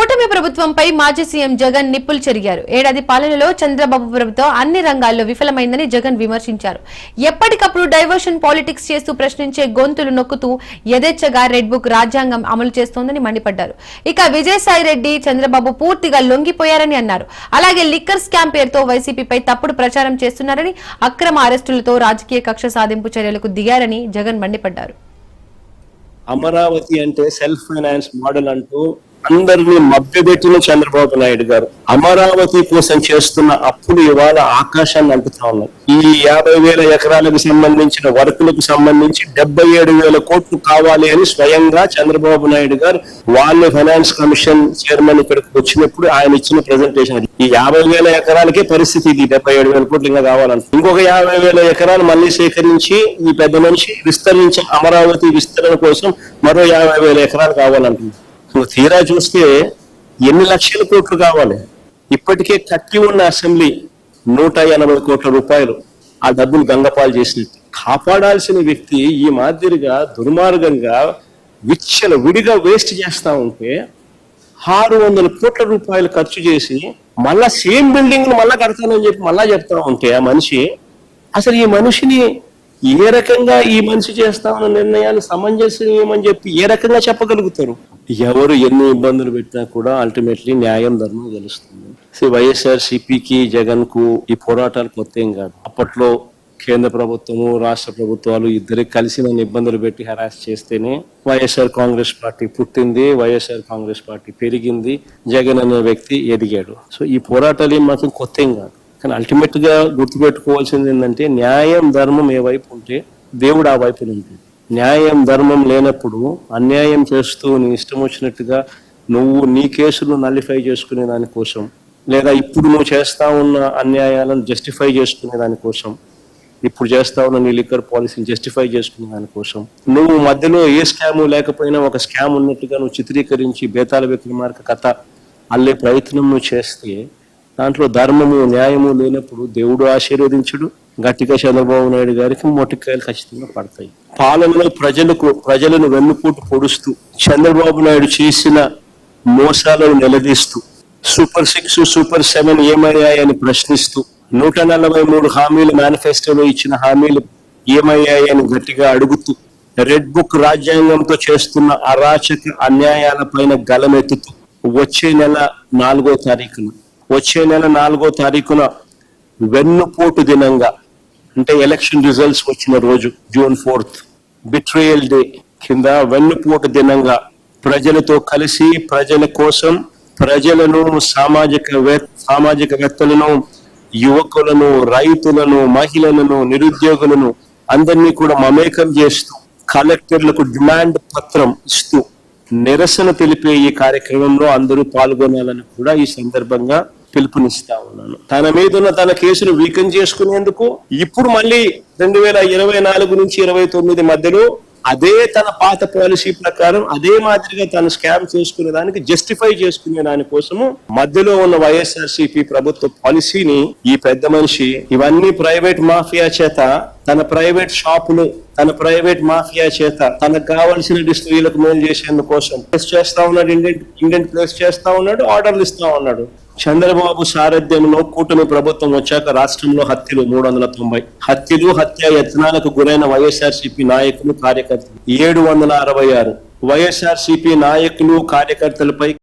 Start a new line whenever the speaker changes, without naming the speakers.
కూటమి ప్రభుత్వంపై మాజీ సీఎం జగన్ నిప్పులు చెరిగారు. ఏడాది పాలనలో చంద్రబాబు ప్రభుత్వం అన్ని రంగాల్లో విఫలమైందని జగన్ విమర్శించారు. ఎప్పటికప్పుడు డైవర్షన్ పాలిటిక్స్ చేస్తూ ప్రశ్నించే గొంతులు నొక్కుతూ యథేచ్ఛగా రెడ్ బుక్ రాజ్యాంగం అమలు చేస్తోందని మండిపడ్డారు. ఇక విజయసాయిరెడ్డి చంద్రబాబు పూర్తిగా లొంగిపోయారని అన్నారు. అలాగే లిక్కర్ స్కామ్ పేరుతో వైసీపీపై తప్పుడు ప్రచారం చేస్తున్నారని, అక్రమ అరెస్టులతో రాజకీయ కక్ష సాధింపు చర్యలకు దిగారని జగన్ మండిపడ్డారు.
అమరావతి అంటే సెల్ఫ్ ఫైనాన్స్ మోడల్ అంటూ అందరినీ మభ్యపెట్టిన చంద్రబాబు నాయుడు గారు అమరావతి కోసం చేస్తున్న అప్పులు ఇవాళ ఆకాశాన్ని అంటుతా ఉన్నాయి. ఈ 50,000 ఎకరాలకు సంబంధించిన వర్కులకు సంబంధించి 77,000 కోట్లు కావాలి అని స్వయంగా చంద్రబాబు నాయుడు గారు వాళ్ళ ఫైనాన్స్ కమిషన్ చైర్మన్ ఇక్కడికి వచ్చినప్పుడు ఆయన ఇచ్చిన ప్రెజెంటేషన్. ఈ 50,000 ఎకరాలకే పరిస్థితి ఇది. 77,000 కోట్లు ఇంకా కావాలంట. ఇంకొక 50,000 ఎకరాలు మళ్ళీ సేకరించి ఈ పెద్ద మనిషి విస్తరించి అమరావతి విస్తరణ కోసం మరో 50,000 ఎకరాలు కావాలంటుంది. తీరా చూస్తే ఎన్ని లక్షల కోట్లు కావాలి? ఇప్పటికే కట్టి ఉన్న అసెంబ్లీ 180 కోట్ల రూపాయలు ఆ డబ్బులు గంగపాలు చేసినట్టు. కాపాడాల్సిన వ్యక్తి ఈ మాదిరిగా దుర్మార్గంగా విడిగా వేస్ట్ చేస్తా ఉంటే 600 కోట్ల రూపాయలు ఖర్చు చేసి మళ్ళా సేమ్ బిల్డింగ్ మళ్ళా కడతానని చెప్పి మళ్ళా చెప్తా ఉంటే ఆ మనిషి అసలు ఈ మనిషిని ఏ రకంగా ఈ మనిషి చేస్తామన్న నిర్ణయాలు సమంజసమని చెప్పి ఏ రకంగా చెప్పగలుగుతారు? ఎవరు ఎన్ని ఇబ్బందులు పెట్టినా కూడా అల్టిమేట్లీ న్యాయం ధర్మం గెలుస్తుంది. వైఎస్ఆర్ సిపికి జగన్ కు ఈ పోరాటాలు కొత్త ఏం కాదు. అప్పట్లో కేంద్ర ప్రభుత్వము రాష్ట్ర ప్రభుత్వాలు ఇద్దరికి కలిసి నన్ను ఇబ్బందులు పెట్టి హెరాస్ చేస్తేనే వైఎస్ఆర్ కాంగ్రెస్ పార్టీ పుట్టింది, వైఎస్ఆర్ కాంగ్రెస్ పార్టీ పెరిగింది, జగన్ అనే వ్యక్తి ఎదిగాడు. సో ఈ పోరాటాలు ఏం మాత్రం కొత్త ఏం కాదు. కానీ అల్టిమేట్ గా గుర్తుపెట్టుకోవాల్సింది ఏంటంటే న్యాయం ధర్మం ఏ వైపు ఉంటే దేవుడు ఆ వైపున ఉంటుంది. న్యాయం ధర్మం లేనప్పుడు అన్యాయం చేస్తూ నీ ఇష్టం వచ్చినట్టుగా నువ్వు నీ కేసులు నల్లిఫై చేసుకునే దానికోసం, లేదా ఇప్పుడు నువ్వు చేస్తా ఉన్న అన్యాయాలను జస్టిఫై చేసుకునే దానికోసం, ఇప్పుడు చేస్తా ఉన్న నీ లిక్కర్ పాలసీని జస్టిఫై చేసుకునే దానికోసం, నువ్వు మధ్యలో ఏ స్కాము లేకపోయినా ఒక స్కామ్ ఉన్నట్టుగా నువ్వు చిత్రీకరించి బేతాల విక్రమార్క కథ అల్లే ప్రయత్నం నువ్వు చేస్తే దాంట్లో ధర్మము న్యాయము లేనప్పుడు దేవుడు ఆశీర్వదించుడు. గట్టిగా చంద్రబాబు నాయుడు గారికి మొట్టికాయలు ఖచ్చితంగా పడతాయి. పాలనలో ప్రజలను వెన్నుపోటు పొడుస్తూ చంద్రబాబు నాయుడు చేసిన మోసాలను నిలదీస్తూ సూపర్ 6 సూపర్ 7 ఏమయ్యాయని ప్రశ్నిస్తూ 143 హామీలు మేనిఫెస్టోలో ఇచ్చిన హామీలు ఏమయ్యాయని గట్టిగా అడుగుతూ రెడ్ బుక్ రాజ్యాంగంతో చేస్తున్న అరాచక అన్యాయాల పైన గలమెత్తుతూ వచ్చే నెల 4వ తారీఖున వెన్నుపోటు దినంగా, అంటే ఎలక్షన్ రిజల్ట్స్ వచ్చిన రోజు June 4th బిట్రేయల్ డే కింద వెన్నుపోటు దినంగా ప్రజలతో కలిసి ప్రజల కోసం ప్రజలను సామాజికవేత్తలను యువకులను రైతులను మహిళలను నిరుద్యోగులను అందరినీ కూడా మమేకం చేస్తూ కలెక్టర్లకు డిమాండ్ పత్రం ఇస్తూ నిరసన తెలిపే ఈ కార్యక్రమంలో అందరూ పాల్గొనాలని కూడా ఈ సందర్భంగా పిలుపునిస్తా ఉన్నాను. తన మీద ఉన్న తన కేసును వీకెన్ చేసుకునేందుకు ఇప్పుడు మళ్ళీ 2024 నుంచి 29 మధ్యలో అదే తన పాత పాలసీ ప్రకారం అదే మాదిరిగా తను స్కామ్ చేసుకునే దానికి జస్టిఫై చేసుకునే దానికోసము మధ్యలో ఉన్న వైఎస్ఆర్సీపీ ప్రభుత్వ పాలసీని ఈ పెద్ద మనిషి ఇవన్నీ ప్రైవేట్ మాఫియా చేత, తన ప్రైవేట్ షాపులు, తన ప్రైవేట్ మాఫియా చేత తనకు కావాల్సిన స్త్రీలకు మేలు చేసేందుకోసం ప్లేస్ చేస్తా ఉన్నాడు. ఇండియన్ ప్లేస్ చేస్తా ఉన్నాడు, ఆర్డర్లు ఇస్తా ఉన్నాడు. చంద్రబాబు సారథ్యంలో కూటమి ప్రభుత్వం వచ్చాక రాష్ట్రంలో హత్యలు 390, హత్య యత్నాలకు గురైన వైఎస్ఆర్సీపీ నాయకులు కార్యకర్తలు 766, వైఎస్ఆర్సీపీ నాయకులు కార్యకర్తలపై